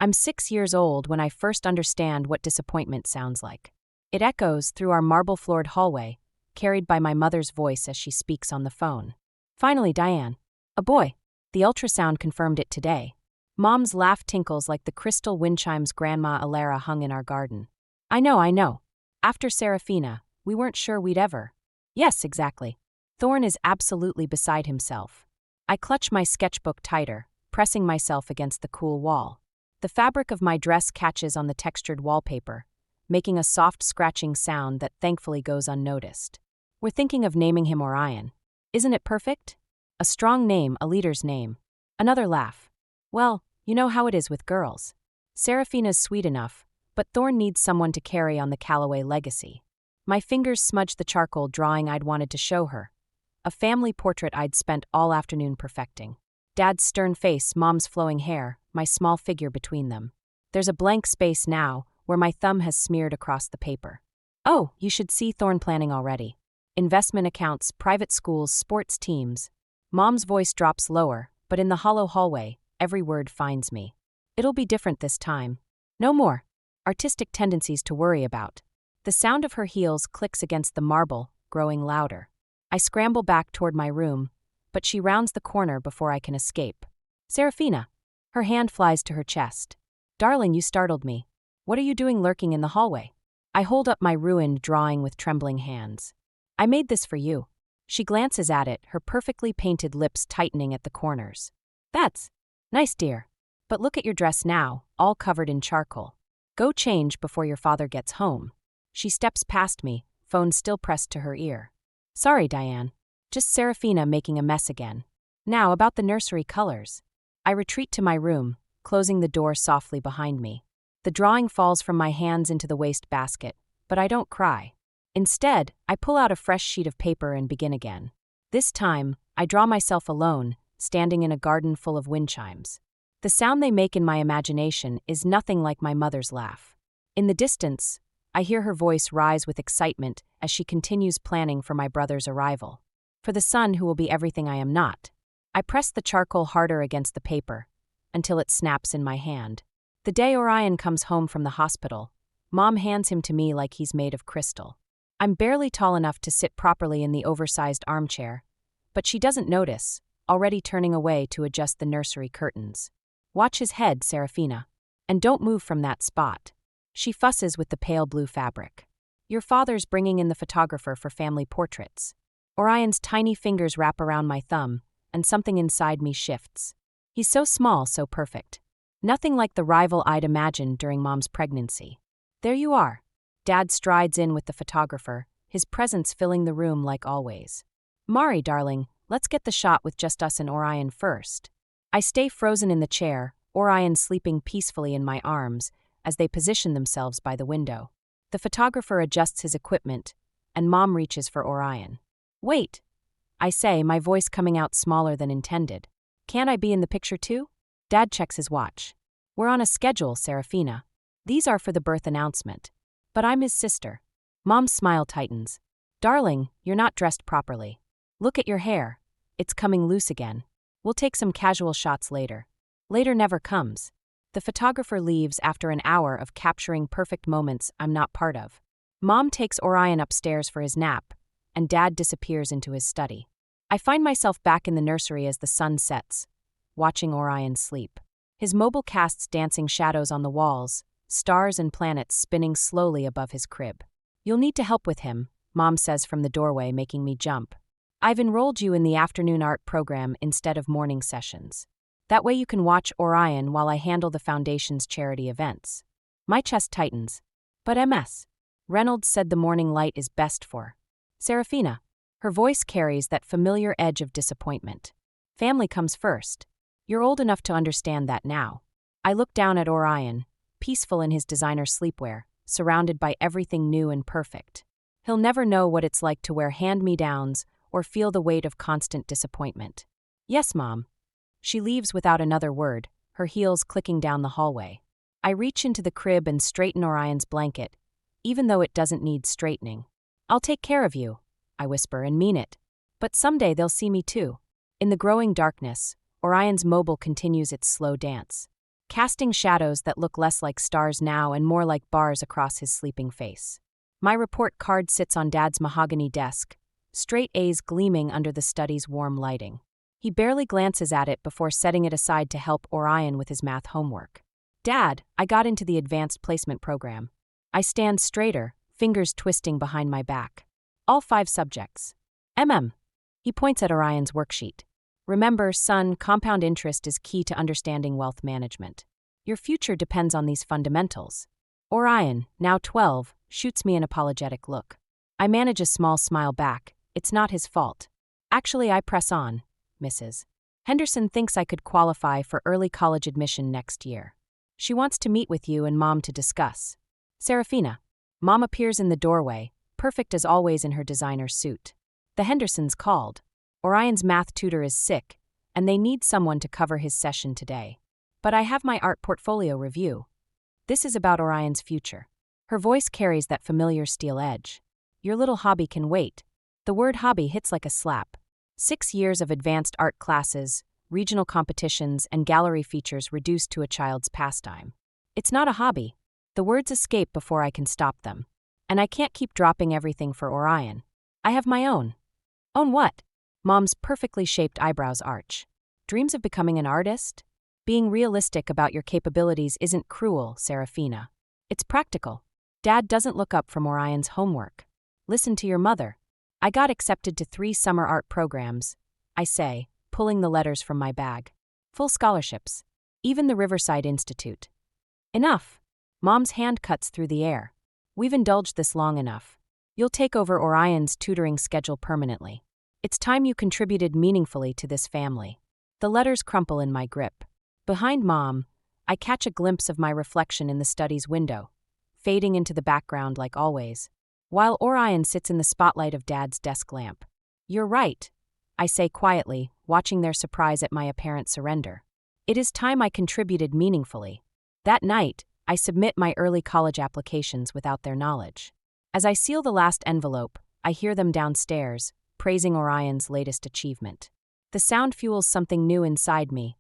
I'm 6 years old when I first understand what disappointment sounds like. It echoes through our marble-floored hallway, carried by my mother's voice as she speaks on the phone. Finally, Diane. A boy. The ultrasound confirmed it today. Mom's laugh tinkles like the crystal wind chimes Grandma Alara hung in our garden. I know. After Serafina, we weren't sure we'd ever. Yes, exactly. Thorn is absolutely beside himself. I clutch my sketchbook tighter, pressing myself against the cool wall. The fabric of my dress catches on the textured wallpaper, making a soft scratching sound that thankfully goes unnoticed. We're thinking of naming him Orion. Isn't it perfect? A strong name, a leader's name. Another laugh. Well, you know how it is with girls. Serafina's sweet enough, but Thorn needs someone to carry on the Calloway legacy. My fingers smudge the charcoal drawing I'd wanted to show her. A family portrait I'd spent all afternoon perfecting. Dad's stern face, Mom's flowing hair, my small figure between them. There's a blank space now, where my thumb has smeared across the paper. Oh, you should see Thorn planning already. Investment accounts, private schools, sports teams. Mom's voice drops lower, but in the hollow hallway, every word finds me. It'll be different this time. No more artistic tendencies to worry about. The sound of her heels clicks against the marble, growing louder. I scramble back toward my room, but she rounds the corner before I can escape. Serafina. Her hand flies to her chest. Darling, you startled me. What are you doing lurking in the hallway? I hold up my ruined drawing with trembling hands. I made this for you. She glances at it, her perfectly painted lips tightening at the corners. That's nice, dear. But look at your dress now, all covered in charcoal. Go change before your father gets home. She steps past me, phone still pressed to her ear. Sorry, Diane. Just Serafina making a mess again. Now about the nursery colors. I retreat to my room, closing the door softly behind me. The drawing falls from my hands into the waste basket, but I don't cry. Instead, I pull out a fresh sheet of paper and begin again. This time, I draw myself alone, standing in a garden full of wind chimes. The sound they make in my imagination is nothing like my mother's laugh. In the distance, I hear her voice rise with excitement as she continues planning for my brother's arrival. For the son who will be everything I am not. I press the charcoal harder against the paper, until it snaps in my hand. The day Orion comes home from the hospital, Mom hands him to me like he's made of crystal. I'm barely tall enough to sit properly in the oversized armchair, but she doesn't notice, already turning away to adjust the nursery curtains. Watch his head, Serafina. And don't move from that spot. She fusses with the pale blue fabric. Your father's bringing in the photographer for family portraits. Orion's tiny fingers wrap around my thumb, and something inside me shifts. He's so small, so perfect. Nothing like the rival I'd imagined during Mom's pregnancy. There you are. Dad strides in with the photographer, his presence filling the room like always. Mari, darling, let's get the shot with just us and Orion first. I stay frozen in the chair, Orion sleeping peacefully in my arms, as they position themselves by the window. The photographer adjusts his equipment, and Mom reaches for Orion. Wait, I say, my voice coming out smaller than intended. Can't I be in the picture too? Dad checks his watch. We're on a schedule, Serafina. These are for the birth announcement. But I'm his sister. Mom's smile tightens. Darling, you're not dressed properly. Look at your hair. It's coming loose again. We'll take some casual shots later. Later never comes. The photographer leaves after an hour of capturing perfect moments I'm not part of. Mom takes Orion upstairs for his nap, and Dad disappears into his study. I find myself back in the nursery as the sun sets, watching Orion sleep. His mobile casts dancing shadows on the walls, stars and planets spinning slowly above his crib. You'll need to help with him, Mom says from the doorway, making me jump. I've enrolled you in the afternoon art program instead of morning sessions. That way you can watch Orion while I handle the foundation's charity events. My chest tightens. But MS. Reynolds said the morning light is best for Serafina. Her voice carries that familiar edge of disappointment. Family comes first. You're old enough to understand that now. I look down at Orion, peaceful in his designer sleepwear, surrounded by everything new and perfect. He'll never know what it's like to wear hand-me-downs or feel the weight of constant disappointment. Yes, Mom. She leaves without another word, her heels clicking down the hallway. I reach into the crib and straighten Orion's blanket, even though it doesn't need straightening. I'll take care of you, I whisper, and mean it. But someday they'll see me too. In the growing darkness, Orion's mobile continues its slow dance. casting shadows that look less like stars now and more like bars across his sleeping face. My report card sits on Dad's mahogany desk, straight A's gleaming under the study's warm lighting. He barely glances at it before setting it aside to help Orion with his math homework. Dad, I got into the advanced placement program. I stand straighter, fingers twisting behind my back. All 5 subjects. He points at Orion's worksheet. Remember, son, compound interest is key to understanding wealth management. Your future depends on these fundamentals. Orion, now 12, shoots me an apologetic look. I manage a small smile back. It's not his fault. Actually, I press on, Mrs. Henderson thinks I could qualify for early college admission next year. She wants to meet with you and Mom to discuss. Serafina. Mom appears in the doorway, perfect as always in her designer suit. The Hendersons called. Orion's math tutor is sick, and they need someone to cover his session today. But I have my art portfolio review. This is about Orion's future. Her voice carries that familiar steel edge. Your little hobby can wait. The word hobby hits like a slap. 6 years of advanced art classes, regional competitions, and gallery features reduced to a child's pastime. It's not a hobby. The words escape before I can stop them. And I can't keep dropping everything for Orion. I have my own. Own what? Mom's perfectly shaped eyebrows arch. Dreams of becoming an artist? Being realistic about your capabilities isn't cruel, Serafina. It's practical. Dad doesn't look up from Orion's homework. Listen to your mother. I got accepted to 3 summer art programs, I say, pulling the letters from my bag. Full scholarships. Even the Riverside Institute. Enough. Mom's hand cuts through the air. We've indulged this long enough. You'll take over Orion's tutoring schedule permanently. It's time you contributed meaningfully to this family. The letters crumple in my grip. Behind Mom, I catch a glimpse of my reflection in the study's window, fading into the background like always, while Orion sits in the spotlight of Dad's desk lamp. You're right, I say quietly, watching their surprise at my apparent surrender. It is time I contributed meaningfully. That night, I submit my early college applications without their knowledge. As I seal the last envelope, I hear them downstairs, praising Orion's latest achievement. The sound fuels something new inside me.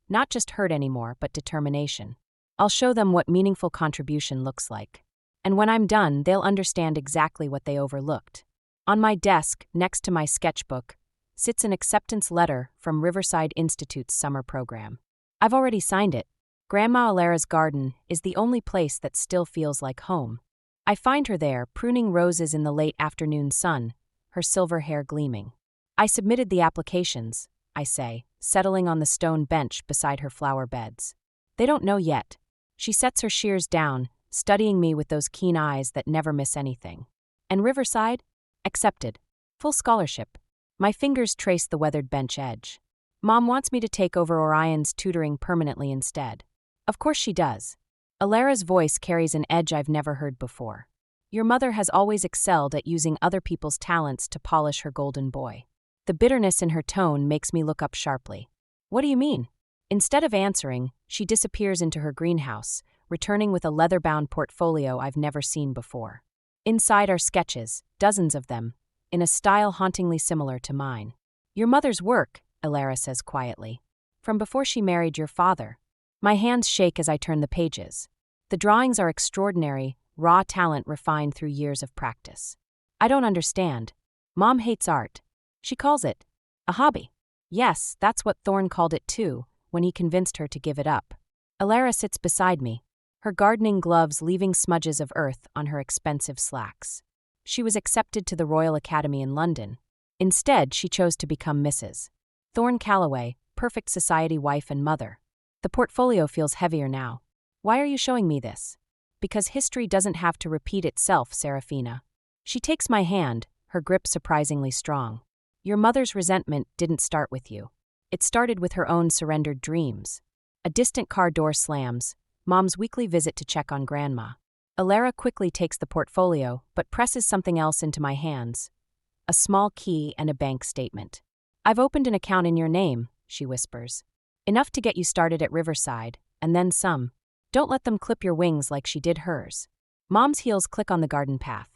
Not just hurt anymore, but determination. I'll show them what meaningful contribution looks like. And when I'm done, they'll understand exactly what they overlooked. On my desk, next to my sketchbook, sits an acceptance letter from Riverside Institute's summer program. I've already signed it. Grandma Alara's garden is the only place that still feels like home. I find her there, pruning roses in the late afternoon sun, her silver hair gleaming. I submitted the applications, I say, settling on the stone bench beside her flower beds. They don't know yet. She sets her shears down, studying me with those keen eyes that never miss anything. And Riverside? Accepted. Full scholarship. My fingers trace the weathered bench edge. Mom wants me to take over Orion's tutoring permanently instead. Of course she does. Alara's voice carries an edge I've never heard before. Your mother has always excelled at using other people's talents to polish her golden boy. The bitterness in her tone makes me look up sharply. What do you mean? Instead of answering, she disappears into her greenhouse, returning with a leather-bound portfolio I've never seen before. Inside are sketches, dozens of them, in a style hauntingly similar to mine. Your mother's work, Alara says quietly. From before she married your father. My hands shake as I turn the pages. The drawings are extraordinary, raw talent refined through years of practice. I don't understand. Mom hates art. She calls it a hobby. Yes, that's what Thorne called it too, when he convinced her to give it up. Alara sits beside me, her gardening gloves leaving smudges of earth on her expensive slacks. She was accepted to the Royal Academy in London. Instead, she chose to become Mrs. Thorne Calloway, perfect society wife and mother. The portfolio feels heavier now. Why are you showing me this? Because history doesn't have to repeat itself, Serafina. She takes my hand, her grip surprisingly strong. Your mother's resentment didn't start with you. It started with her own surrendered dreams. A distant car door slams, Mom's weekly visit to check on Grandma. Alara quickly takes the portfolio, but presses something else into my hands. A small key and a bank statement. I've opened an account in your name, she whispers. Enough to get you started at Riverside, and then some. Don't let them clip your wings like she did hers. Mom's heels click on the garden path.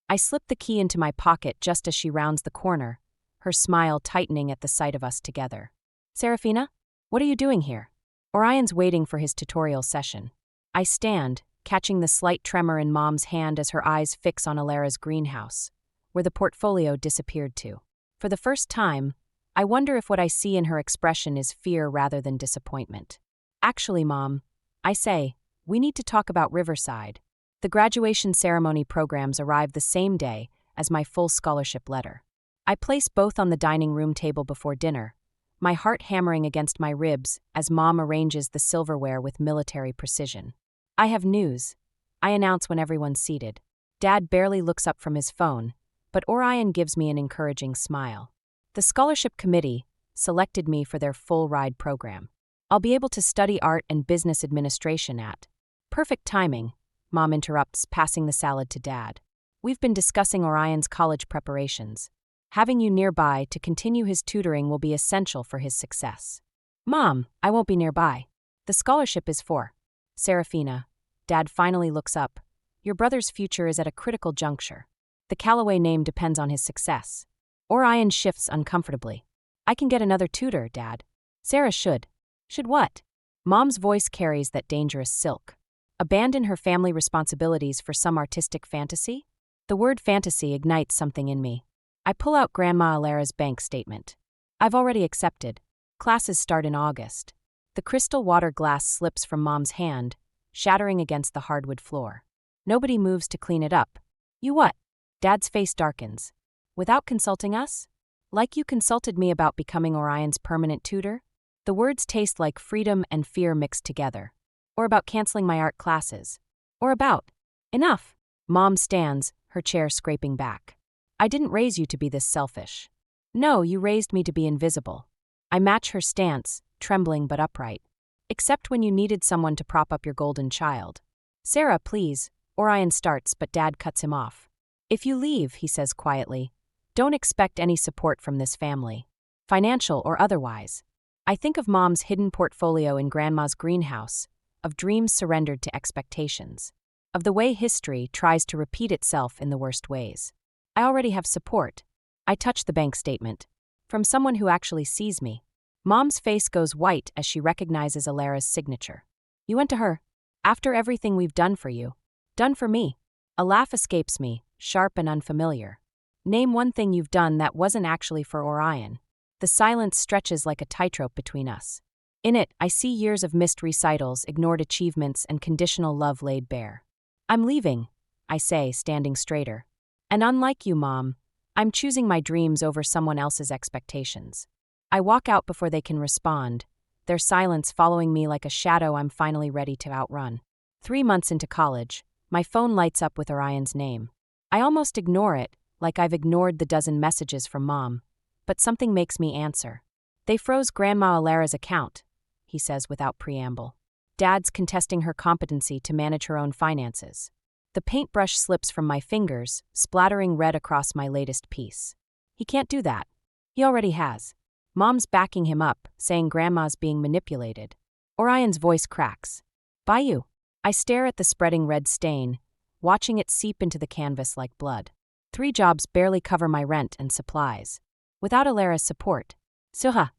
I slip the key into my pocket just as she rounds the corner, her smile tightening at the sight of us together. Serafina, what are you doing here? Orion's waiting for his tutorial session. I stand, catching the slight tremor in Mom's hand as her eyes fix on Alara's greenhouse, where the portfolio disappeared to. For the first time, I wonder if what I see in her expression is fear rather than disappointment. Actually, Mom, I say, we need to talk about Riverside. The graduation ceremony programs arrived the same day as my full scholarship letter. I place both on the dining room table before dinner, my heart hammering against my ribs as Mom arranges the silverware with military precision. I have news, I announce when everyone's seated. Dad barely looks up from his phone, but Orion gives me an encouraging smile. The scholarship committee selected me for their full ride program. I'll be able to study art and business administration at. Perfect timing, Mom interrupts, passing the salad to Dad. We've been discussing Orion's college preparations. Having you nearby to continue his tutoring will be essential for his success. Mom, I won't be nearby. The scholarship is for Serafina. Dad finally looks up. Your brother's future is at a critical juncture. The Callaway name depends on his success. Orion shifts uncomfortably. I can get another tutor, Dad. Sarah should. Should what? Mom's voice carries that dangerous silk. Abandon her family responsibilities for some artistic fantasy? The word fantasy ignites something in me. I pull out Grandma Alara's bank statement. I've already accepted. Classes start in August. The crystal water glass slips from Mom's hand, shattering against the hardwood floor. Nobody moves to clean it up. You what? Dad's face darkens. Without consulting us? Like you consulted me about becoming Orion's permanent tutor? The words taste like freedom and fear mixed together. Or about canceling my art classes. Or about. Enough. Mom stands, her chair scraping back. I didn't raise you to be this selfish. No, you raised me to be invisible. I match her stance, trembling but upright. Except when you needed someone to prop up your golden child. Sarah, please. Orion starts, but Dad cuts him off. If you leave, he says quietly, don't expect any support from this family. Financial or otherwise. I think of Mom's hidden portfolio in Grandma's greenhouse, of dreams surrendered to expectations, of the way history tries to repeat itself in the worst ways. I already have support. I touch the bank statement. From someone who actually sees me. Mom's face goes white as she recognizes Alara's signature. You went to her. After everything we've done for you. Done for me. A laugh escapes me, sharp and unfamiliar. Name one thing you've done that wasn't actually for Orion. The silence stretches like a tightrope between us. In it, I see years of missed recitals, ignored achievements, and conditional love laid bare. I'm leaving, I say, standing straighter. And unlike you, Mom, I'm choosing my dreams over someone else's expectations. I walk out before they can respond, their silence following me like a shadow I'm finally ready to outrun. 3 months into college, my phone lights up with Orion's name. I almost ignore it, like I've ignored the dozen messages from Mom, but something makes me answer. They froze Grandma Alara's account, he says without preamble. Dad's contesting her competency to manage her own finances. The paintbrush slips from my fingers, splattering red across my latest piece. He can't do that. He already has. Mom's backing him up, saying Grandma's being manipulated. Orion's voice cracks. By you. I stare at the spreading red stain, watching it seep into the canvas like blood. 3 jobs barely cover my rent and supplies. Without Alara's support. Suha.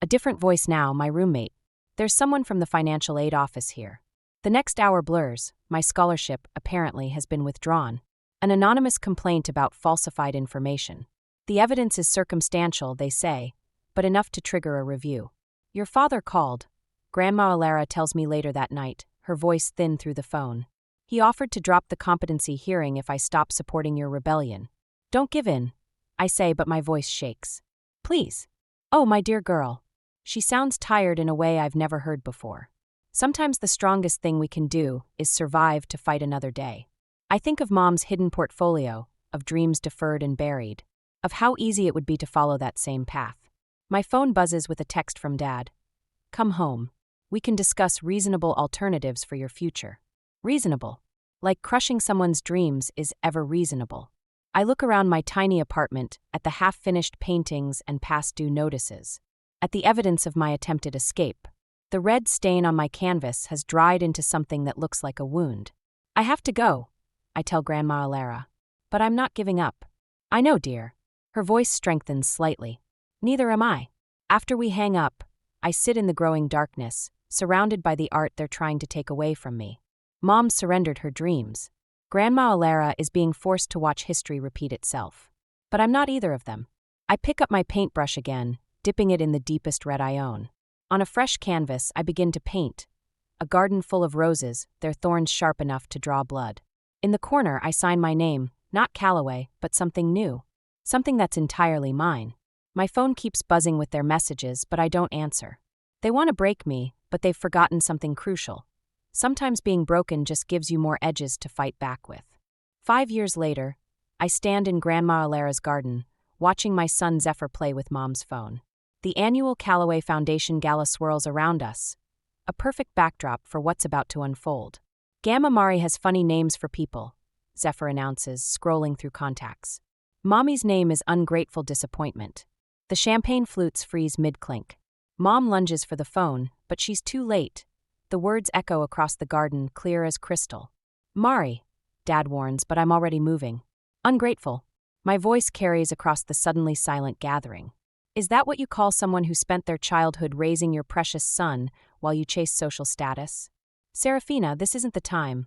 A different voice now, my roommate. There's someone from the financial aid office here. The next hour blurs. My scholarship, apparently, has been withdrawn. An anonymous complaint about falsified information. The evidence is circumstantial, they say, but enough to trigger a review. Your father called. Grandma Alara tells me later that night, her voice thin through the phone. He offered to drop the competency hearing if I stop supporting your rebellion. Don't give in, I say, but my voice shakes. Please. Oh, my dear girl. She sounds tired in a way I've never heard before. Sometimes the strongest thing we can do is survive to fight another day. I think of Mom's hidden portfolio, of dreams deferred and buried, of how easy it would be to follow that same path. My phone buzzes with a text from Dad. Come home. We can discuss reasonable alternatives for your future. Reasonable. Like crushing someone's dreams is ever reasonable. I look around my tiny apartment, at the half-finished paintings and past-due notices, at the evidence of my attempted escape. The red stain on my canvas has dried into something that looks like a wound. I have to go, I tell Grandma Alara. But I'm not giving up. I know, dear. Her voice strengthens slightly. Neither am I. After we hang up, I sit in the growing darkness, surrounded by the art they're trying to take away from me. Mom surrendered her dreams. Grandma Alara is being forced to watch history repeat itself. But I'm not either of them. I pick up my paintbrush again, dipping it in the deepest red I own. On a fresh canvas, I begin to paint. A garden full of roses, their thorns sharp enough to draw blood. In the corner, I sign my name, not Calloway, but something new. Something that's entirely mine. My phone keeps buzzing with their messages, but I don't answer. They want to break me, but they've forgotten something crucial. Sometimes being broken just gives you more edges to fight back with. 5 years later, I stand in Grandma Alara's garden, watching my son Zephyr play with Mom's phone. The annual Callaway Foundation Gala swirls around us, a perfect backdrop for what's about to unfold. Gamma Mari has funny names for people, Zephyr announces, scrolling through contacts. Mommy's name is Ungrateful Disappointment. The champagne flutes freeze mid-clink. Mom lunges for the phone, but she's too late. The words echo across the garden, clear as crystal. Mari, Dad warns, but I'm already moving. Ungrateful. My voice carries across the suddenly silent gathering. Is that what you call someone who spent their childhood raising your precious son while you chase social status? Serafina, this isn't the time.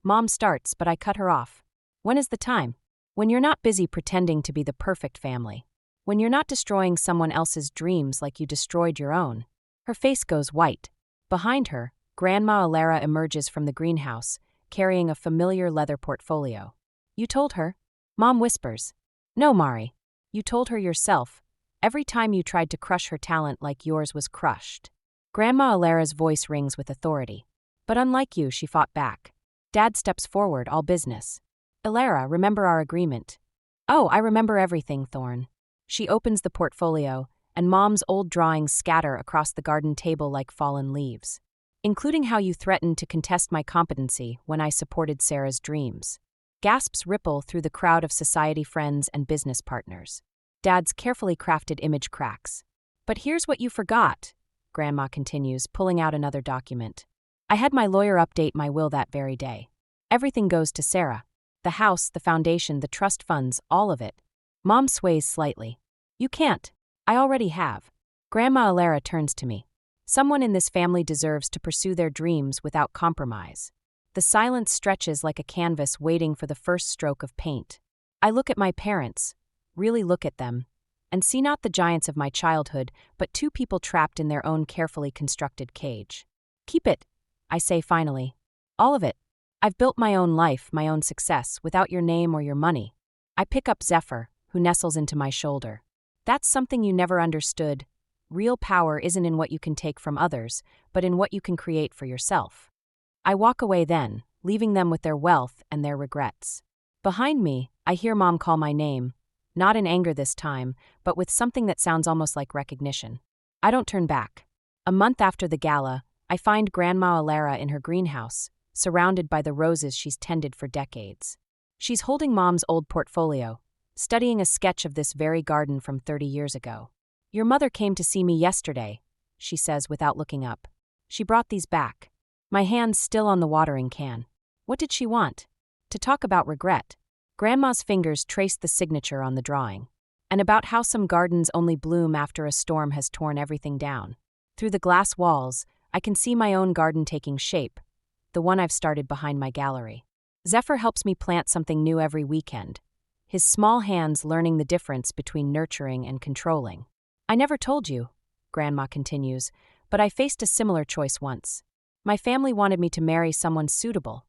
Mom starts, but I cut her off. When is the time? When you're not busy pretending to be the perfect family. When you're not destroying someone else's dreams like you destroyed your own. Her face goes white. Behind her, Grandma Alara emerges from the greenhouse, carrying a familiar leather portfolio. You told her? Mom whispers. No, Mari. You told her yourself. Every time you tried to crush her talent like yours was crushed. Grandma Alara's voice rings with authority. But unlike you, she fought back. Dad steps forward, all business. Alara, remember our agreement. Oh, I remember everything, Thorn. She opens the portfolio, and Mom's old drawings scatter across the garden table like fallen leaves. Including how you threatened to contest my competency when I supported Sarah's dreams. Gasps ripple through the crowd of society friends and business partners. Dad's carefully crafted image cracks. But here's what you forgot, Grandma continues, pulling out another document. I had my lawyer update my will that very day. Everything goes to Sarah. The house, the foundation, the trust funds, all of it. Mom sways slightly. You can't. I already have. Grandma Alara turns to me. Someone in this family deserves to pursue their dreams without compromise. The silence stretches like a canvas waiting for the first stroke of paint. I look at my parents, really look at them, and see not the giants of my childhood, but two people trapped in their own carefully constructed cage. Keep it, I say finally. All of it. I've built my own life, my own success, without your name or your money. I pick up Zephyr, who nestles into my shoulder. That's something you never understood. Real power isn't in what you can take from others, but in what you can create for yourself. I walk away then, leaving them with their wealth and their regrets. Behind me, I hear Mom call my name, not in anger this time, but with something that sounds almost like recognition. I don't turn back. A month after the gala, I find Grandma Alara in her greenhouse, surrounded by the roses she's tended for decades. She's holding Mom's old portfolio, studying a sketch of this very garden from 30 years ago. Your mother came to see me yesterday, she says without looking up. She brought these back. My hand's still on the watering can. What did she want? To talk about regret. Grandma's fingers traced the signature on the drawing. And about how some gardens only bloom after a storm has torn everything down. Through the glass walls, I can see my own garden taking shape, the one I've started behind my gallery. Zephyr helps me plant something new every weekend, his small hands learning the difference between nurturing and controlling. I never told you, Grandma continues, but I faced a similar choice once. My family wanted me to marry someone suitable,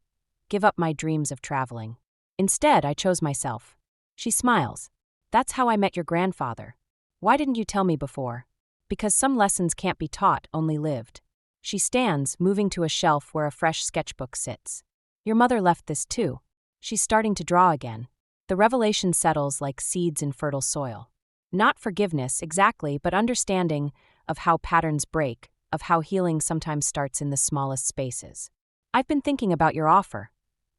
give up my dreams of traveling. Instead, I chose myself. She smiles. That's how I met your grandfather. Why didn't you tell me before? Because some lessons can't be taught, only lived. She stands, moving to a shelf where a fresh sketchbook sits. Your mother left this too. She's starting to draw again. The revelation settles like seeds in fertile soil. Not forgiveness, exactly, but understanding of how patterns break, of how healing sometimes starts in the smallest spaces. I've been thinking about your offer,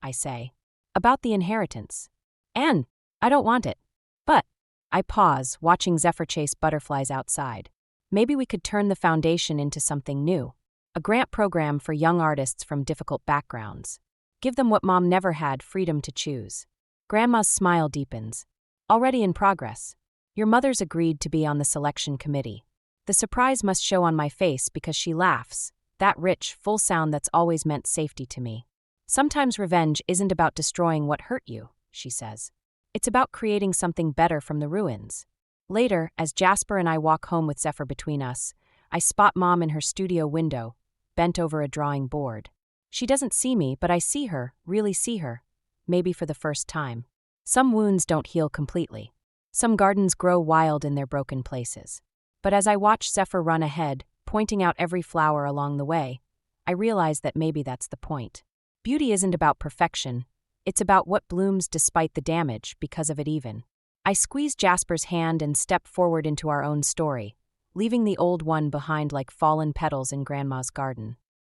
I say. About the inheritance. And I don't want it. But I pause, watching Zephyr chase butterflies outside. Maybe we could turn the foundation into something new. A grant program for young artists from difficult backgrounds. Give them what Mom never had, freedom to choose. Grandma's smile deepens. Already in progress. Your mother's agreed to be on the selection committee. The surprise must show on my face because she laughs, That rich, full sound that's always meant safety to me. Sometimes revenge isn't about destroying what hurt you, she says. It's about creating something better from the ruins. Later, as Jasper and I walk home with Zephyr between us, I spot Mom in her studio window, bent over a drawing board. She doesn't see me, but I see her, really see her, maybe for the first time. Some wounds don't heal completely. Some gardens grow wild in their broken places. But as I watch Zephyr run ahead, pointing out every flower along the way, I realize that maybe that's the point. Beauty isn't about perfection. It's about what blooms despite the damage, because of it even. I squeeze Jasper's hand and step forward into our own story, leaving the old one behind like fallen petals in Grandma's garden.